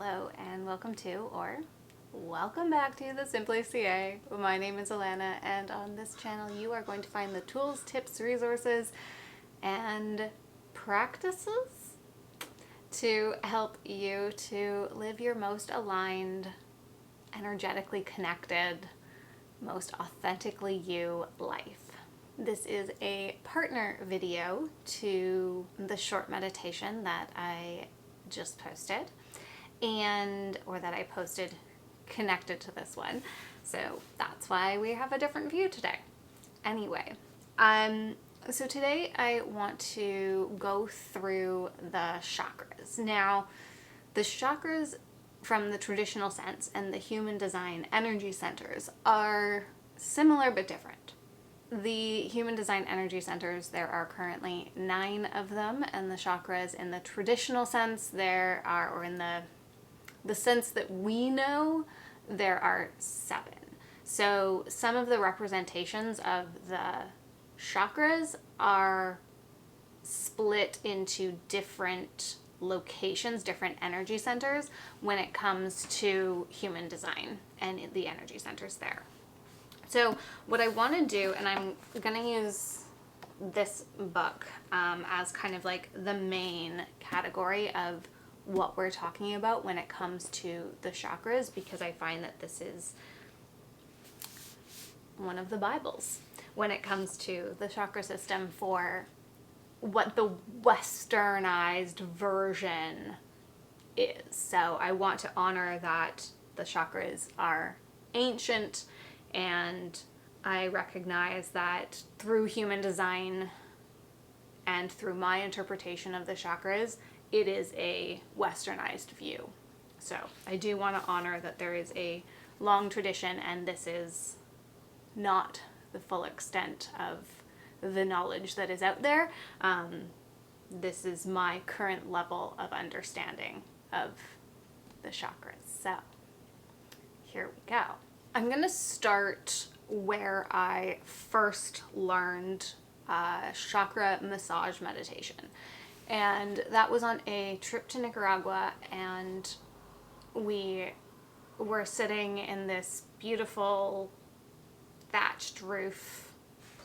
Hello and welcome to, or welcome back to the Simply CA. My name is Alana, and on this channel you are going to find the tools, tips, resources, and practices to help you to live your most aligned, energetically connected, most authentically you life. This is a partner video to the short meditation that I just posted, or that I posted connected to this one. So that's why we have a different view today. Anyway, so today I want to go through the chakras. Now, the chakras from the traditional sense and the human design energy centers are similar but different. The human design energy centers, there are currently 9 of them, and the chakras in the traditional sense there are, or in the sense that we know, there are 7. So some of the representations of the chakras are split into different locations, different energy centers when it comes to human design and the energy centers there. So what I want to do, and I'm going to use this book as kind of like the main category of what we're talking about when it comes to the chakras, because I find that this is one of the Bibles when it comes to the chakra system for what the westernized version is. So I want to honor that the chakras are ancient, and I recognize that through human design and through my interpretation of the chakras, it is a westernized view. So I do want to honor that there is a long tradition, and this is not the full extent of the knowledge that is out there. This is my current level of understanding of the chakras. So here we go. I'm going to start where I first learned Chakra Massage Meditation. And that was on a trip to Nicaragua, and we were sitting in this beautiful thatched roof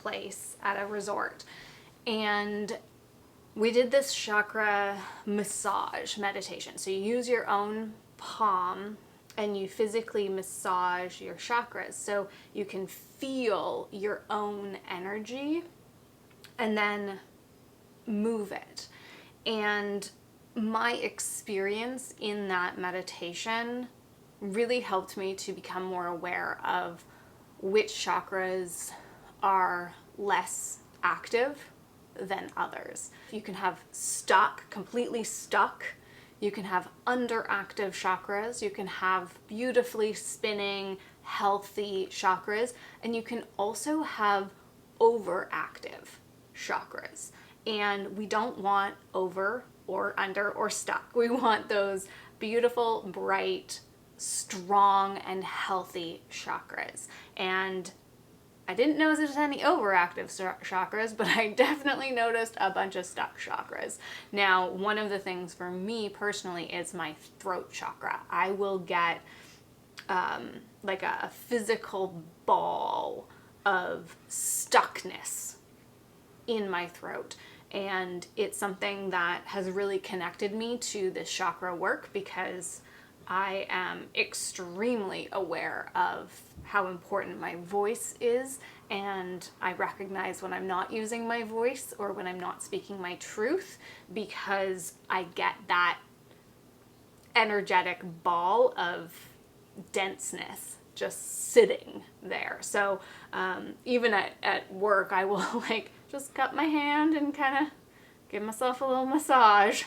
place at a resort. And we did this chakra massage meditation. So you use your own palm and you physically massage your chakras so you can feel your own energy and then move it. And my experience in that meditation really helped me to become more aware of which chakras are less active than others. You can have completely stuck. You can have underactive chakras. You can have beautifully spinning, healthy chakras. And you can also have overactive chakras. And we don't want over or under or stuck. We want those beautiful, bright, strong, and healthy chakras. And I didn't notice any overactive chakras, but I definitely noticed a bunch of stuck chakras. Now, one of the things for me personally is my throat chakra. I will get like a physical ball of stuckness in my throat. And it's something that has really connected me to this chakra work, because I am extremely aware of how important my voice is, and I recognize when I'm not using my voice or when I'm not speaking my truth, because I get that energetic ball of denseness just sitting there. So even at work, I will like just cup my hand and kind of give myself a little massage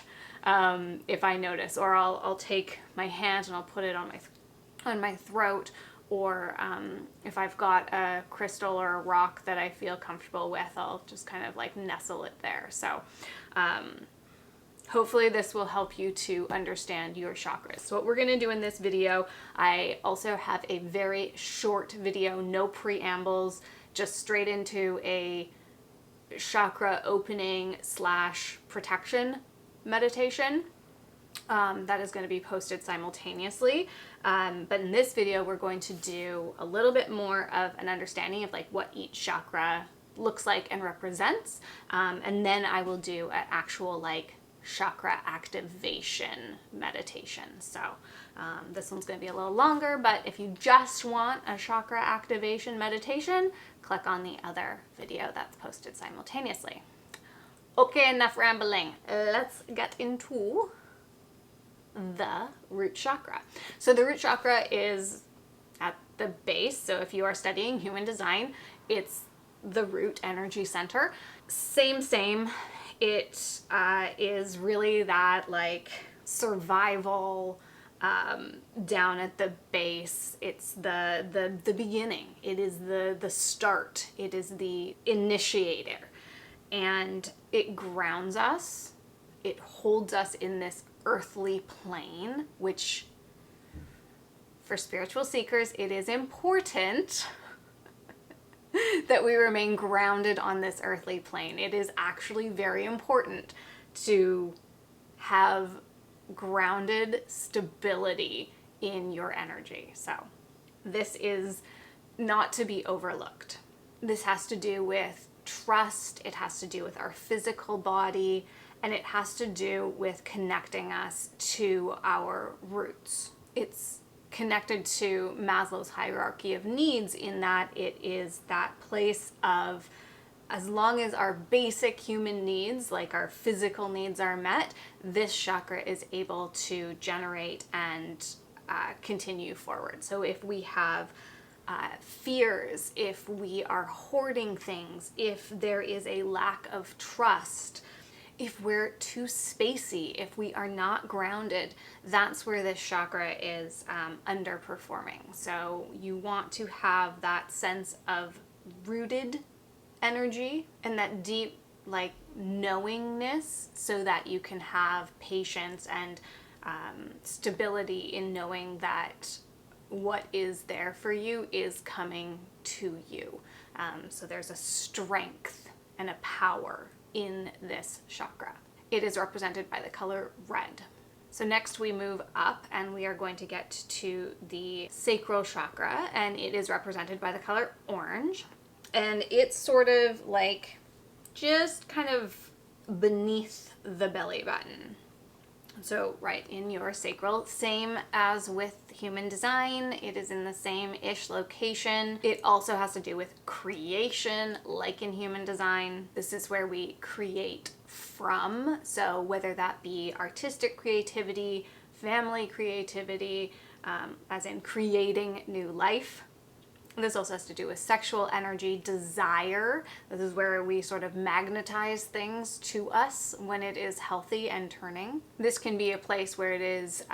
if I notice, or I'll take my hand and I'll put it on my throat, or if I've got a crystal or a rock that I feel comfortable with, I'll just kind of like nestle it there. So hopefully this will help you to understand your chakras. So what we're going to do in this video, I also have a very short video, no preambles, just straight into a chakra opening / protection meditation. that is going to be posted simultaneously. But in this video, we're going to do a little bit more of an understanding of like what each chakra looks like and represents. And then I will do an actual like chakra activation meditation. So this one's going to be a little longer, but if you just want a chakra activation meditation, click on the other video that's posted simultaneously. Okay, enough rambling. Let's get into the root chakra. So the root chakra is at the base. So if you are studying human design, it's the root energy center. Same. It is really that like survival down at the base. It's the beginning. It is the start. It is the initiator. And it grounds us. It holds us in this earthly plane, which for spiritual seekers, it is important that we remain grounded on this earthly plane. It is actually very important to have grounded stability in your energy. So this is not to be overlooked. This has to do with trust. It has to do with our physical body, and it has to do with connecting us to our roots. It's connected to Maslow's hierarchy of needs in that it is that place of, as long as our basic human needs, like our physical needs, are met, this chakra is able to generate and continue forward. So if we have fears, if we are hoarding things, if there is a lack of trust, if we're too spacey, if we are not grounded, that's where this chakra is underperforming. So you want to have that sense of rooted energy and that deep like knowingness so that you can have patience and stability in knowing that what is there for you is coming to you. So there's a strength and a power in this chakra. It is represented by the color red. So next we move up and we are going to get to the Sacral Chakra, and it is represented by the color orange. And it's sort of like just kind of beneath the belly button. So right in your sacral, same as with human design, it is in the same-ish location. It also has to do with creation, like in human design. This is where we create from. So whether that be artistic creativity, family creativity, as in creating new life. This also has to do with sexual energy, desire. This is where we sort of magnetize things to us when it is healthy and turning. This can be a place where it is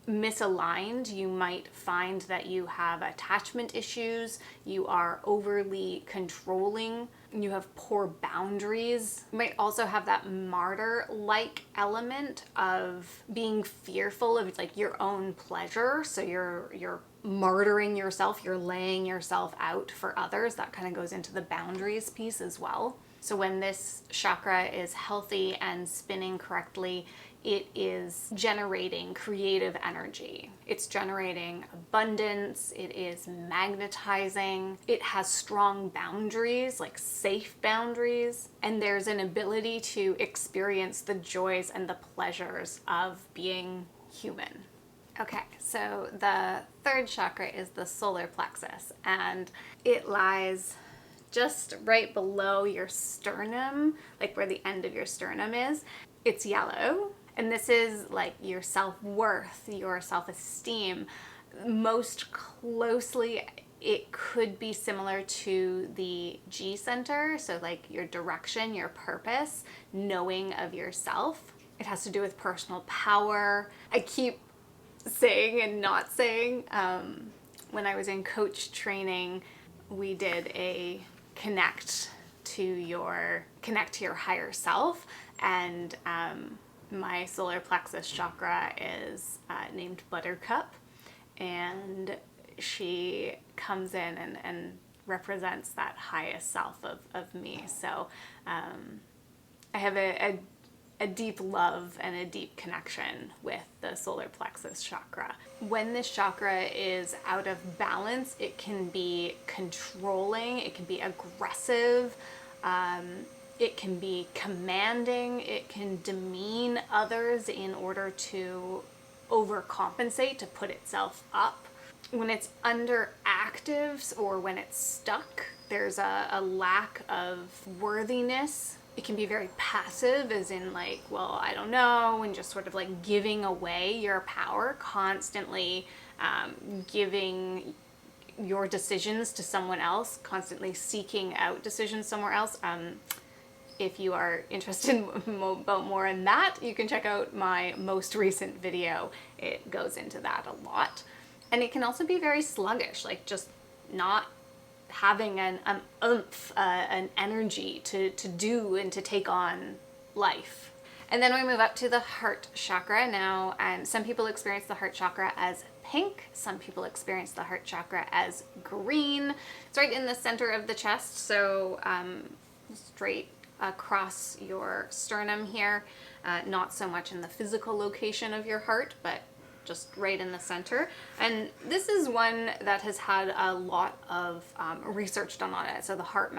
misaligned. You might find that you have attachment issues, you are overly controlling, you have poor boundaries. You might also have that martyr-like element of being fearful of like your own pleasure. So you're martyring yourself, you're laying yourself out for others. That kind of goes into the boundaries piece as well. So when this chakra is healthy and spinning correctly, it is generating creative energy. It's generating abundance. It is magnetizing. It has strong boundaries, like safe boundaries. And there's an ability to experience the joys and the pleasures of being human. Okay, so the third chakra is the solar plexus, and it lies just right below your sternum, like where the end of your sternum is. It's yellow, and this is like your self-worth, your self-esteem. Most closely, it could be similar to the G center, so like your direction, your purpose, knowing of yourself. It has to do with personal power. I keep saying and not saying. When I was in coach training, we did a connect to your higher self, and my solar plexus chakra is named Buttercup, and she comes in and represents that highest self of me. So I have a a deep love and a deep connection with the solar plexus chakra. When this chakra is out of balance, it can be controlling, it can be aggressive, it can be commanding, it can demean others in order to overcompensate, to put itself up. When it's underactive or when it's stuck, there's a lack of worthiness. It can be very passive, as in like, well, I don't know, and just sort of like giving away your power, constantly giving your decisions to someone else, constantly seeking out decisions somewhere else. If you are interested about more in that, you can check out my most recent video. It goes into that a lot. And it can also be very sluggish, like just not having an oomph, an energy to do and to take on life. And then we move up to the heart chakra. Now, some people experience the heart chakra as pink. Some people experience the heart chakra as green. It's right in the center of the chest, so straight across your sternum here. Not so much in the physical location of your heart, but just right in the center. And this is one that has had a lot of research done on it. So the Heart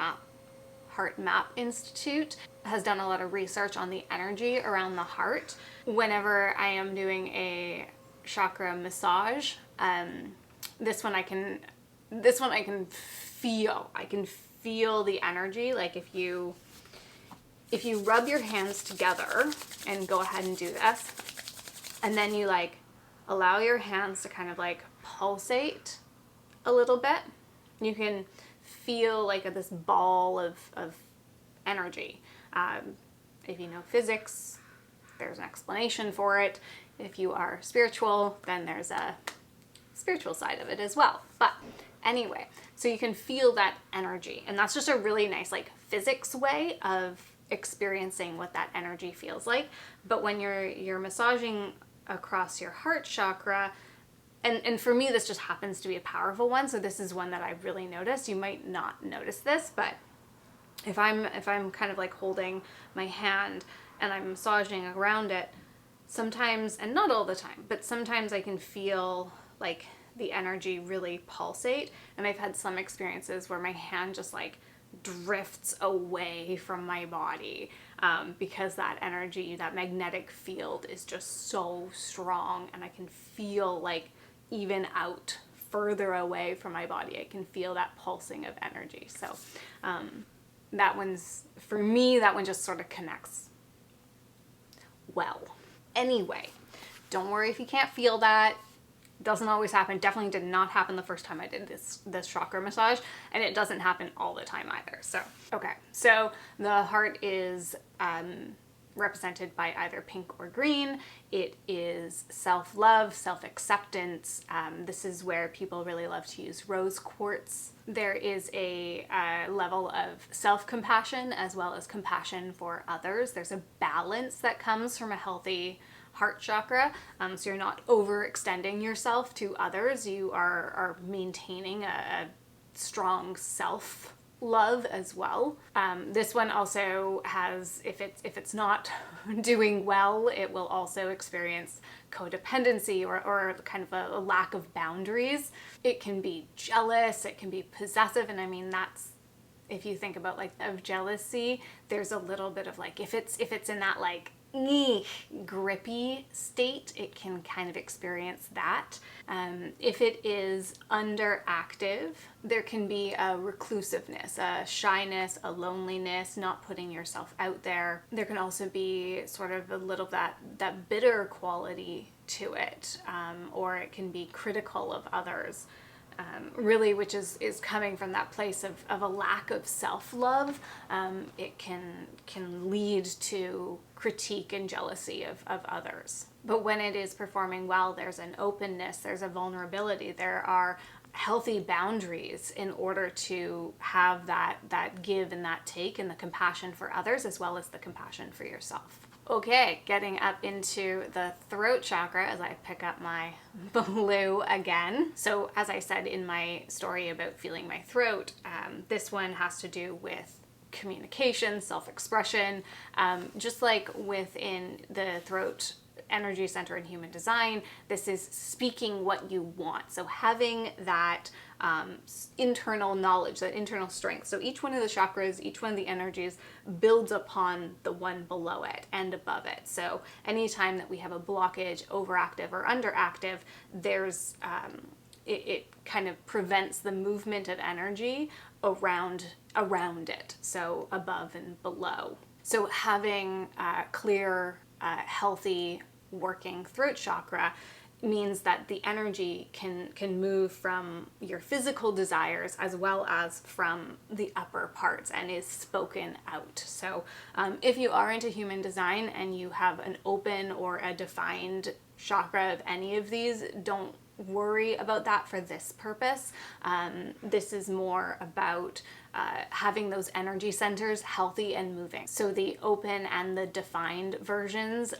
Map Institute has done a lot of research on the energy around the heart. Whenever I am doing a chakra massage, this one I can feel. I can feel the energy. Like if you rub your hands together, and go ahead and do this, and then you like allow your hands to kind of like pulsate a little bit, you can feel like this ball of energy. If you know physics, there's an explanation for it. If you are spiritual, then there's a spiritual side of it as well. But anyway, so you can feel that energy, and that's just a really nice like physics way of experiencing what that energy feels like. But when you're massaging across your heart chakra, and for me this just happens to be a powerful one, so this is one that I really notice. You might not notice this, but if I'm kind of like holding my hand and I'm massaging around it, sometimes, and not all the time, but sometimes I can feel like the energy really pulsate. And I've had some experiences where my hand just like drifts away from my body because that energy, that magnetic field is just so strong, and I can feel like even out further away from my body, I can feel that pulsing of energy. So that one's, for me, that one just sort of connects well. Anyway, don't worry if you can't feel that. Doesn't always happen. Definitely did not happen the first time I did this chakra massage, and it doesn't happen all the time either. So, okay. So the heart is represented by either pink or green. It is self-love, self-acceptance. This is where people really love to use rose quartz. There is a level of self-compassion as well as compassion for others. There's a balance that comes from a healthy heart chakra, so you're not overextending yourself to others. You are maintaining a strong self-love as well. This one also has, if it's not doing well, it will also experience codependency or kind of a lack of boundaries. It can be jealous, it can be possessive, and I mean that's, if you think about like of jealousy, there's a little bit of like, if it's in that like grippy state, it can kind of experience that. If it is underactive, there can be a reclusiveness, a shyness, a loneliness, not putting yourself out there. There can also be sort of a little that bitter quality to it, or it can be critical of others. Really, which is coming from that place of a lack of self-love. It can lead to critique and jealousy of others. But when it is performing well, there's an openness, there's a vulnerability, there are healthy boundaries in order to have that give and that take, and the compassion for others as well as the compassion for yourself. Okay, getting up into the throat chakra as I pick up my blue again. So as I said in my story about feeling my throat, this one has to do with communication, self-expression, just like within the throat energy center in human design, this is speaking what you want. So having that internal knowledge, that internal strength. So each one of the chakras, each one of the energies builds upon the one below it and above it. So anytime that we have a blockage, overactive or underactive, there's it kind of prevents the movement of energy around it, so above and below. So having clear, healthy, working throat chakra means that the energy can move from your physical desires as well as from the upper parts and is spoken out. So if you are into human design and you have an open or a defined chakra of any of these, don't worry about that for this purpose. This is more about having those energy centers healthy and moving. So the open and the defined versions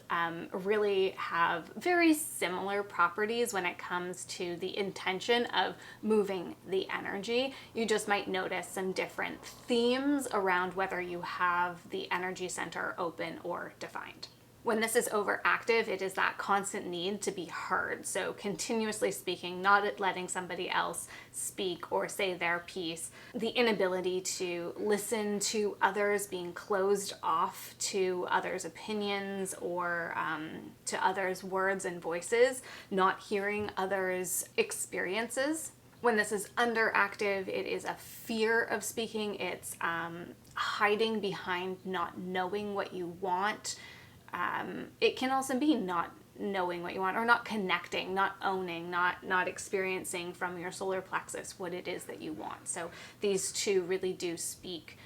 really have very similar properties when it comes to the intention of moving the energy. You just might notice some different themes around whether you have the energy center open or defined. When this is overactive, it is that constant need to be heard. So continuously speaking, not letting somebody else speak or say their piece. The inability to listen to others, being closed off to others' opinions or to others' words and voices, not hearing others' experiences. When this is underactive, it is a fear of speaking. It's hiding behind not knowing what you want. It can also be not knowing what you want or not connecting, not owning, not experiencing from your solar plexus what it is that you want. So these two really do speak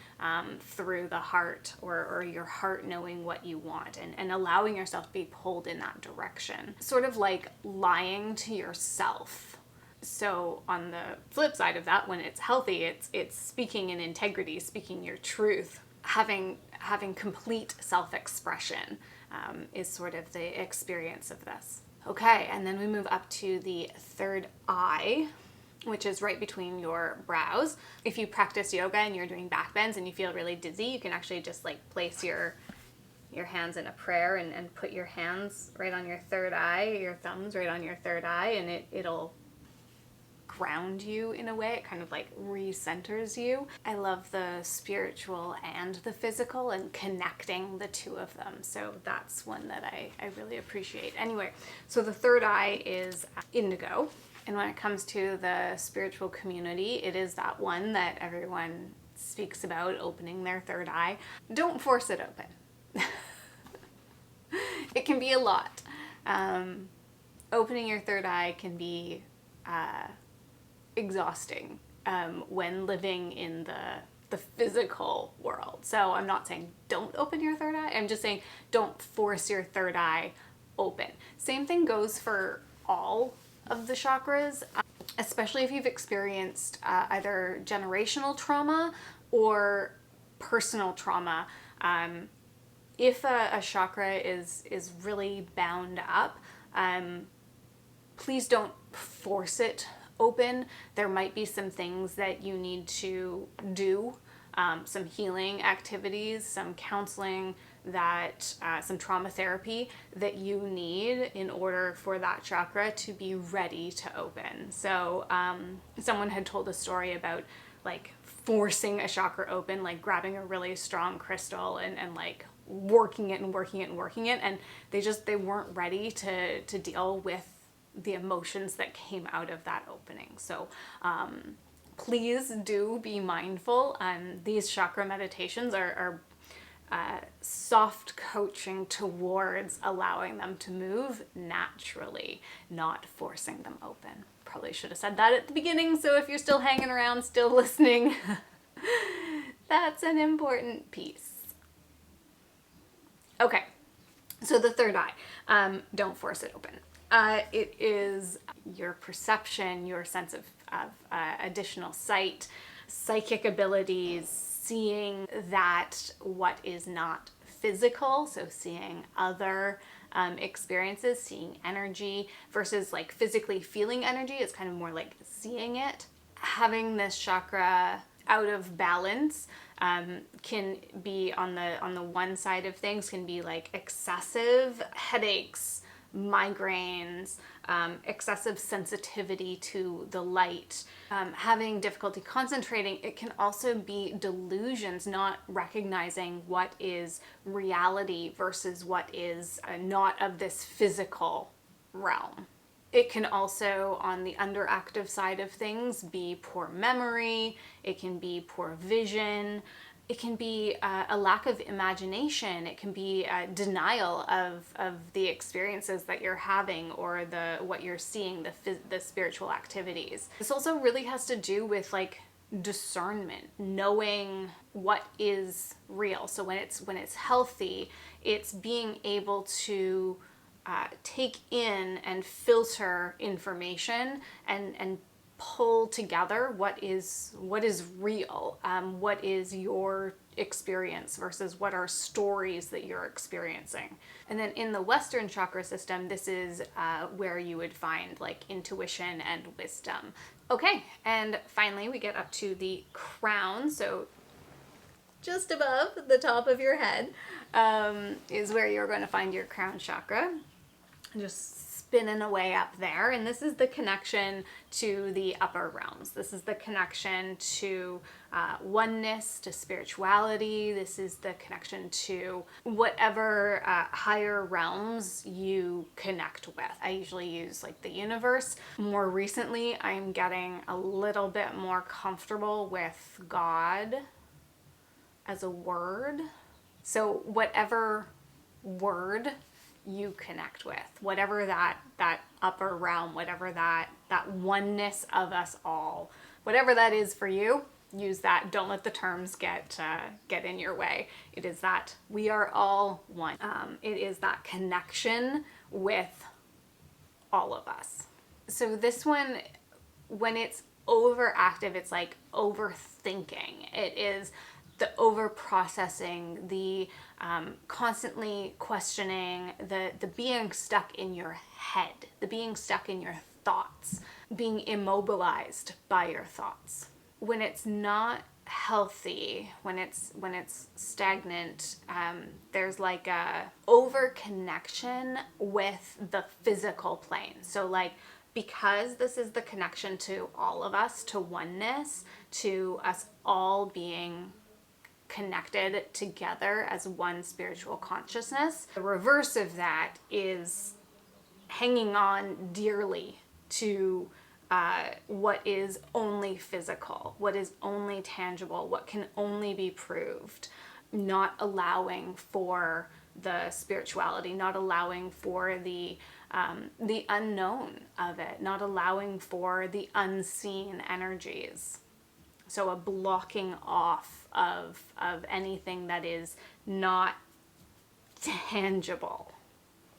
through the heart or your heart knowing what you want and allowing yourself to be pulled in that direction. Sort of like lying to yourself. So on the flip side of that, when it's healthy, it's speaking in integrity, speaking your truth, having complete self-expression is sort of the experience of this. Okay, and then we move up to the third eye, which is right between your brows. If you practice yoga and you're doing back bends and you feel really dizzy, you can actually just like place your hands in a prayer and put your hands right on your third eye, your thumbs right on your third eye, and it'll ground you in a way. It kind of like recenters you. I love the spiritual and the physical and connecting the two of them. So that's one that I really appreciate. Anyway, so the third eye is indigo. And when it comes to the spiritual community, it is that one that everyone speaks about, opening their third eye. Don't force it open. It can be a lot. Opening your third eye can be exhausting when living in the physical world. So I'm not saying don't open your third eye. I'm just saying don't force your third eye open. Same thing goes for all of the chakras, especially if you've experienced either generational trauma or personal trauma. If a chakra is really bound up, please don't force it open. There might be some things that you need to do, some healing activities, some counseling, some trauma therapy that you need in order for that chakra to be ready to open. So someone had told a story about like forcing a chakra open, like grabbing a really strong crystal and like working it, and they weren't ready to deal with the emotions that came out of that opening. So please do be mindful. These chakra meditations are soft coaching towards allowing them to move naturally, not forcing them open. Probably should have said that at the beginning, so if you're still hanging around, still listening, that's an important piece. Okay, so the third eye, don't force it open. It is your perception, your sense of additional sight, psychic abilities, seeing that what is not physical, so seeing other experiences, seeing energy versus like physically feeling energy. It's kind of more like seeing it. Having this chakra out of balance can be on the one side of things, can be like excessive headaches, migraines, excessive sensitivity to the light, having difficulty concentrating. It can also be delusions, not recognizing what is reality versus what is not of this physical realm. It can also, on the underactive side of things, be poor memory, it can be poor vision, it can be a lack of imagination, it can be denial of the experiences that you're having or what you're seeing, the spiritual activities. This also really has to do with like discernment, knowing what is real. So when it's healthy, it's being able to take in and filter information and pull together what is real, what is your experience versus what are stories that you're experiencing. And then in the Western chakra system, this is where you would find like intuition and wisdom. Okay, and finally we get up to the crown. So just above the top of your head is where you're going to find your crown chakra. Just spinning away up there, and this is the connection to the upper realms. This is the connection to oneness, to spirituality. This is the connection to whatever higher realms you connect with. I usually use like the universe. More recently, I'm getting a little bit more comfortable with God as a word. So whatever word you connect with, whatever that upper realm, whatever that oneness of us all, whatever that is for you, use that. Don't let the terms get in your way. It is that we are all one. It is that connection with all of us. So this one, when it's overactive, it's like overthinking. It is the over processing, the constantly questioning, the being stuck in your head, the being stuck in your thoughts, being immobilized by your thoughts. When it's not healthy, when it's stagnant, there's like a over connection with the physical plane. So like, because this is the connection to all of us, to oneness, to us all being connected together as one spiritual consciousness. The reverse of that is hanging on dearly to what is only physical, what is only tangible, what can only be proved, not allowing for the spirituality, not allowing for the unknown of it, not allowing for the unseen energies. So a blocking off of anything that is not tangible.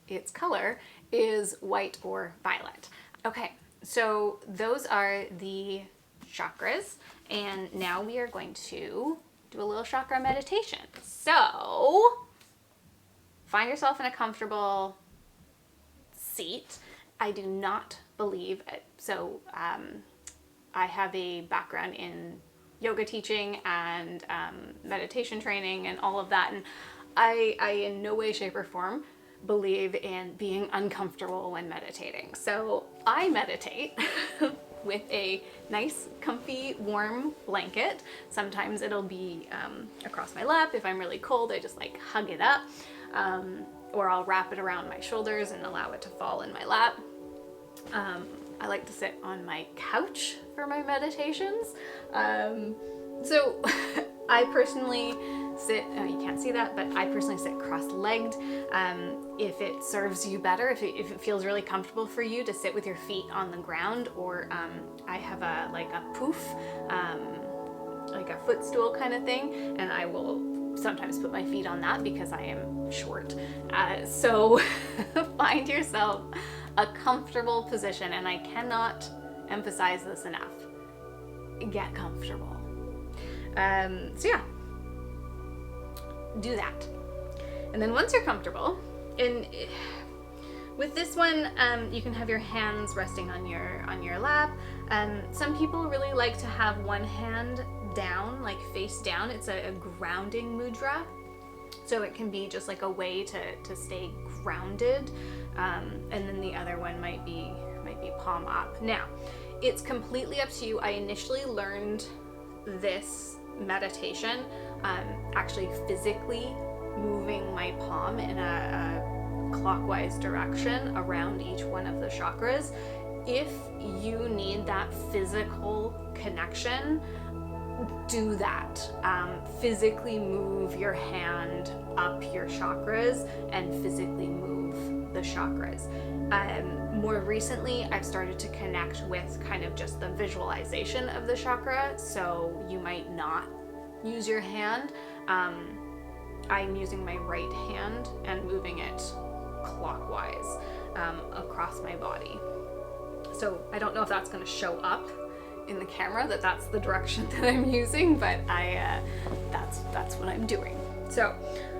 Its color is white or violet. Okay, so those are the chakras, and now we are going to do a little chakra meditation. So find yourself in a comfortable seat. I do not believe it. So I have a background in yoga teaching and meditation training and all of that, and I in no way, shape, or form believe in being uncomfortable when meditating. So I meditate with a nice, comfy, warm blanket. Sometimes it'll be across my lap. If I'm really cold, I just like hug it up, or I'll wrap it around my shoulders and allow it to fall in my lap. I like to sit on my couch for my meditations. So I personally sit, you can't see that, but I personally sit cross-legged. If it serves you better, if it feels really comfortable for you to sit with your feet on the ground, or I have a poof, like a footstool kind of thing, and I will sometimes put my feet on that because I am short. So find yourself a comfortable position, and I cannot emphasize this enough. Get comfortable. So yeah, do that. And then once you're comfortable, and with this one, you can have your hands resting on your lap. Some people really like to have one hand down, like face down. It's a grounding mudra. So it can be just like a way to stay grounded. And then the other one might be palm up. Now, it's completely up to you. I initially learned this meditation actually physically moving my palm in a clockwise direction around each one of the chakras. If you need that physical connection, do that. Physically move your hand up your chakras and physically move the chakras. More recently, I've started to connect with kind of just the visualization of the chakra, so you might not use your hand. I'm using my right hand and moving it clockwise across my body. So I don't know if that's going to show up in the camera, that's the direction that I'm using, but that's what I'm doing. So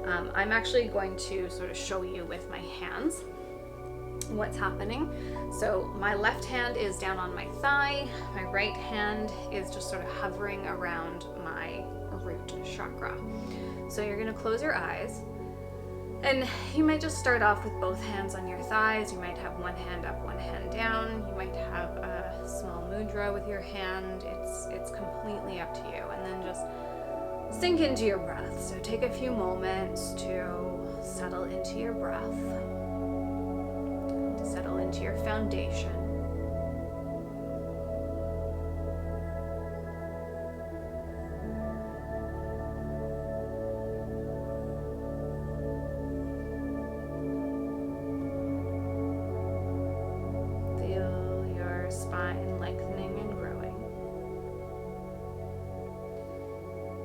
I'm actually going to sort of show you with my hands what's happening. So my left hand is down on my thigh, my right hand is just sort of hovering around my root chakra. So you're going to close your eyes, and you might just start off with both hands on your thighs. You might have one hand up, one hand down. You might have a small mudra with your hand. It's completely up to you. And then just sink into your breath. So take a few moments to settle into your breath, to settle into your foundation. Spine lengthening and growing.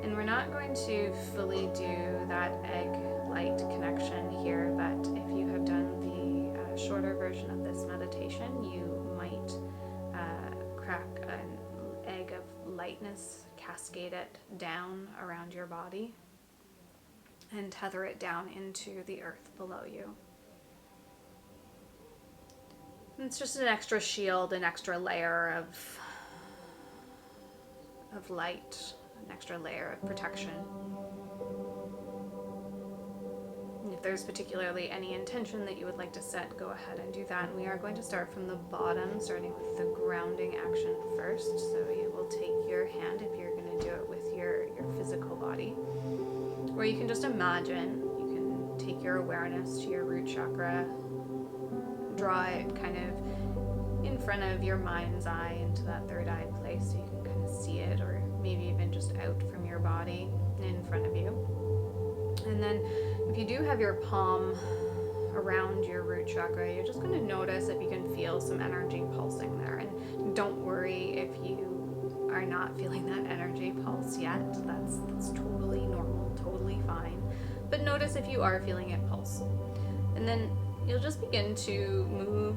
And we're not going to fully do that egg light connection here, but if you have done the shorter version of this meditation, you might crack an egg of lightness, cascade it down around your body, and tether it down into the earth below you. It's just an extra shield, an extra layer of light, an extra layer of protection. And if there's particularly any intention that you would like to set, go ahead and do that. And we are going to start from the bottom, starting with the grounding action first. So you will take your hand, if you're going to do it with your physical body, or you can just imagine, you can take your awareness to your root chakra, draw it kind of in front of your mind's eye into that third eye place, so you can kind of see it, or maybe even just out from your body in front of you. And then if you do have your palm around your root chakra, you're just going to notice if you can feel some energy pulsing there. And don't worry if you are not feeling that energy pulse yet. That's totally normal, totally fine. But notice if you are feeling it pulse. And then you'll just begin to move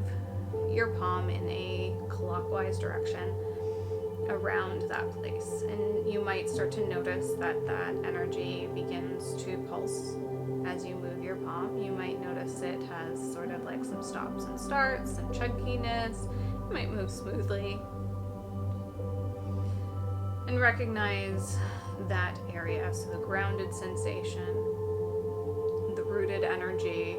your palm in a clockwise direction around that place. And you might start to notice that energy begins to pulse as you move your palm. You might notice it has sort of like some stops and starts, some chunkiness. It might move smoothly. And recognize that area, so the grounded sensation, the rooted energy,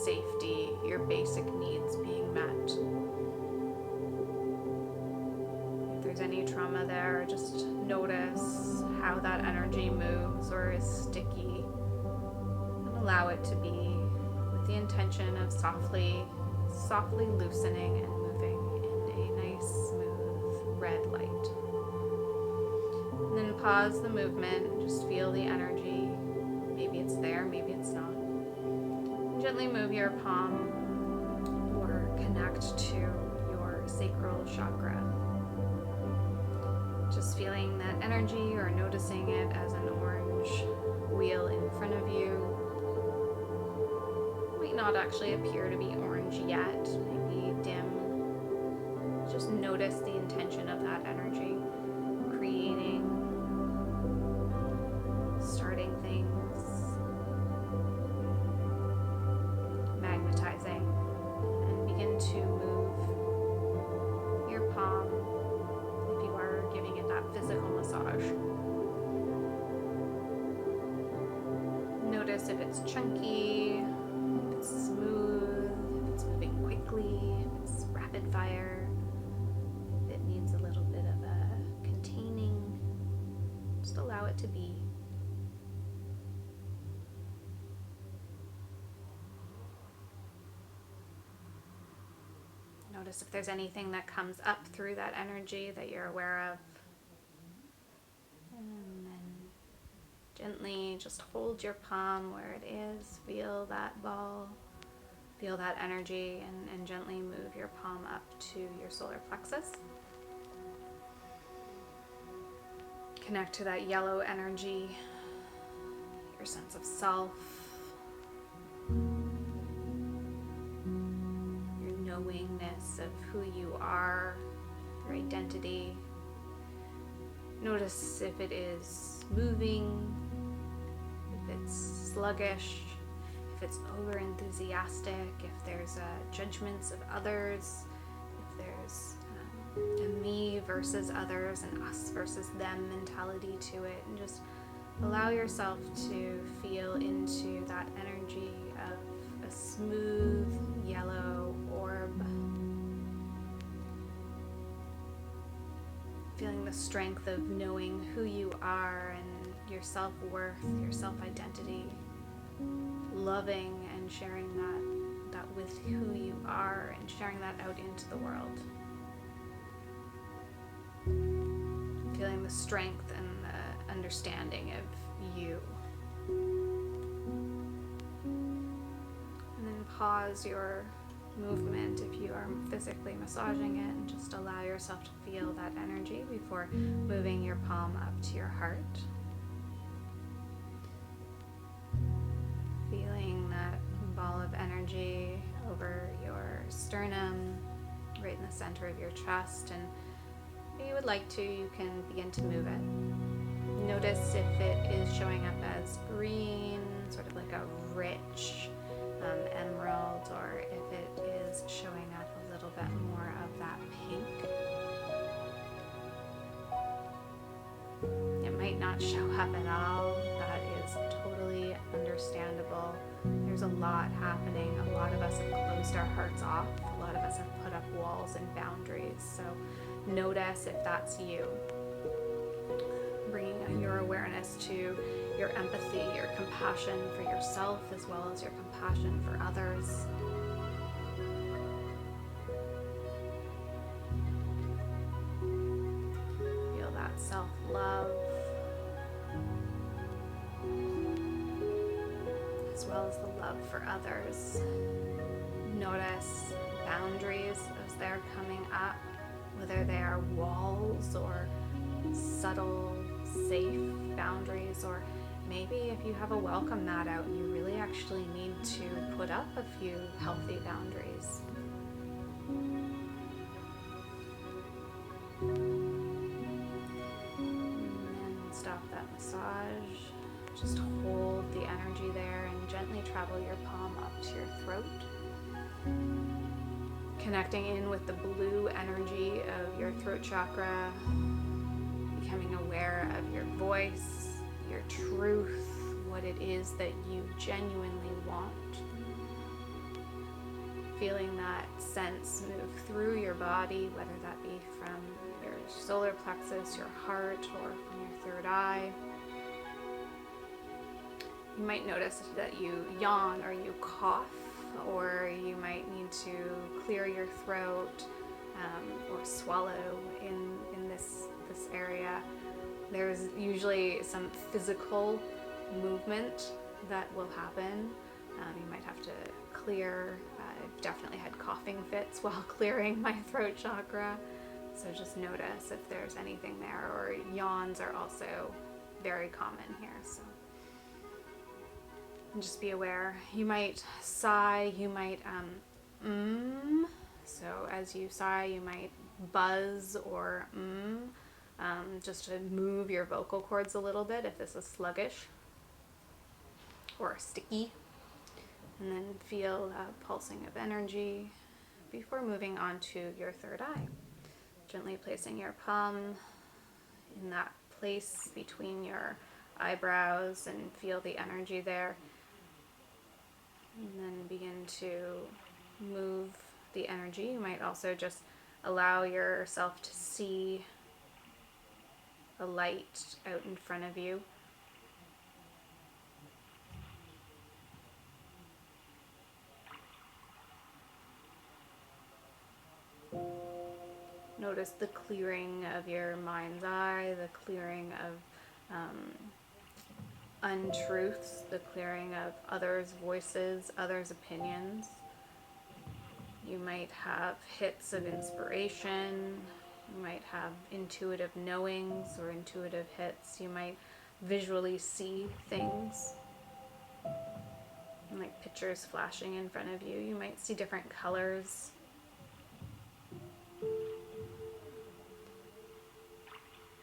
safety, your basic needs being met. If there's any trauma there, just notice how that energy moves or is sticky, and allow it to be with the intention of softly loosening and moving in a nice, smooth red light. And then pause the movement and just feel the energy. Maybe it's there, maybe it's not. Gently move your palm or connect to your sacral chakra. Just feeling that energy or noticing it as an orange wheel in front of you. Might not actually appear to be orange yet, maybe dim. Just notice the intention of that energy, creating, starting things, magnetizing, and begin to move your palm, if you are giving it that physical massage, Notice if it's chunky, if it's smooth, if it's moving quickly, if it's rapid fire, if it needs a little bit of a containing. Just allow it to be. Notice if there's anything that comes up through that energy that you're aware of. And then gently just hold your palm where it is. Feel that ball. Feel that energy, and gently move your palm up to your solar plexus. Connect to that yellow energy, your sense of self, your knowingness of who you are, your identity. Notice if it is moving, if it's sluggish, if it's over enthusiastic, if there's judgments of others, if there's a me versus others and us versus them mentality to it, and just allow yourself to feel into that energy of a smooth yellow orb. Feeling the strength of knowing who you are and your self-worth, your self-identity. Loving and sharing that with who you are and sharing that out into the world. Feeling the strength and the understanding of you. And then pause your movement if you are physically massaging it, and just allow yourself to feel that energy before moving your palm up to your heart. Feeling that ball of energy over your sternum, right in the center of your chest, and if you would like to, you can begin to move it. Notice if it is showing up as green, sort of like a rich emerald, or if it is showing up a little bit more of that pink. It might not show up at all. That is totally understandable. There's a lot happening. A lot of us have closed our hearts off. A lot of us have put up walls and boundaries. So notice if that's you. Bringing your awareness to your empathy, your compassion for yourself, as well as your compassion for others. Feel that self-love, as well as the love for others. Notice boundaries as they're coming up, whether they are walls or subtle, safe boundaries, or maybe if you have a welcome mat out and you really actually need to put up a few healthy boundaries. And then stop that massage. Just hold the energy there and gently travel your palm up to your throat. Connecting in with the blue energy of your throat chakra, becoming aware of your voice, your truth, what it is that you genuinely want. Feeling that sense move through your body, whether that be from your solar plexus, your heart, or from your third eye. You might notice that you yawn or you cough, or you might need to clear your throat or swallow in this area. There's usually some physical movement that will happen. You might have to clear. I've definitely had coughing fits while clearing my throat chakra. So just notice if there's anything there, or yawns are also very common here. So and just be aware. You might sigh, you might So as you sigh, you might buzz or just to move your vocal cords a little bit if this is sluggish or sticky. And then feel a pulsing of energy before moving on to your third eye. Gently placing your palm in that place between your eyebrows and feel the energy there. And then begin to move the energy. You might also just allow yourself to see a light out in front of you. Notice the clearing of your mind's eye, the clearing of untruths, the clearing of others' voices, others' opinions. You might have hits of inspiration. You might have intuitive knowings or intuitive hits. You might visually see things, like pictures flashing in front of you. You might see different colors.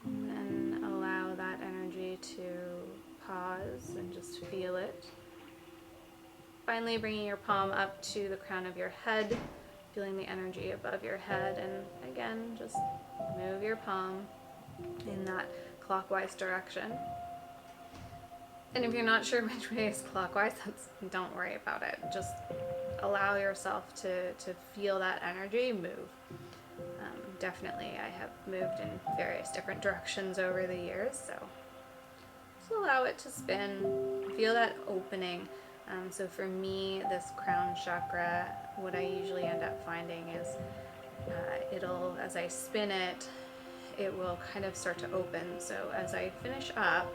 And then allow that energy to pause and just feel it. Finally, bringing your palm up to the crown of your head, feeling the energy above your head, and again, just move your palm in that clockwise direction. And if you're not sure which way is clockwise, don't worry about it. Just allow yourself to feel that energy move. Definitely, I have moved in various different directions over the years, so just allow it to spin. Feel that opening. So for me, this crown chakra, what I usually end up finding is it'll, as I spin it, it will kind of start to open. So as I finish up,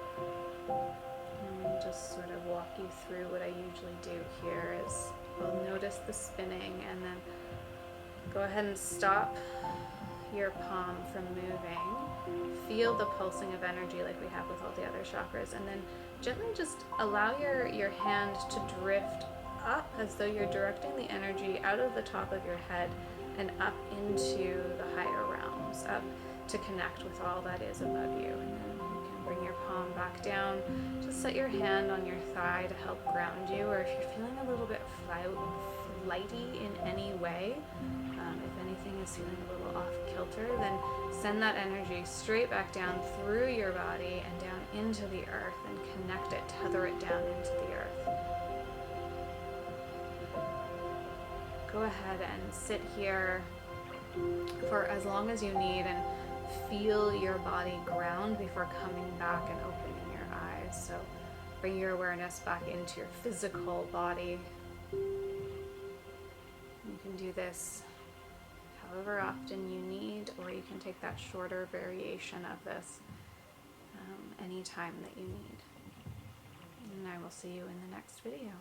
and just sort of walk you through what I usually do here is I'll notice the spinning and then go ahead and stop your palm from moving. Feel the pulsing of energy like we have with all the other chakras, and then gently just allow your hand to drift up as though you're directing the energy out of the top of your head and up into the higher realms, up to connect with all that is above you. And then you can bring your palm back down. Just set your hand on your thigh to help ground you, or if you're feeling a little bit flighty in any way, if anything is feeling a little off kilter, then send that energy straight back down through your body and down into the earth and connect it, tether it down into the earth. Go ahead and sit here for as long as you need and feel your body ground before coming back and opening your eyes. So bring your awareness back into your physical body. You can do this however often you need, or you can take that shorter variation of this anytime that you need. And I will see you in the next video.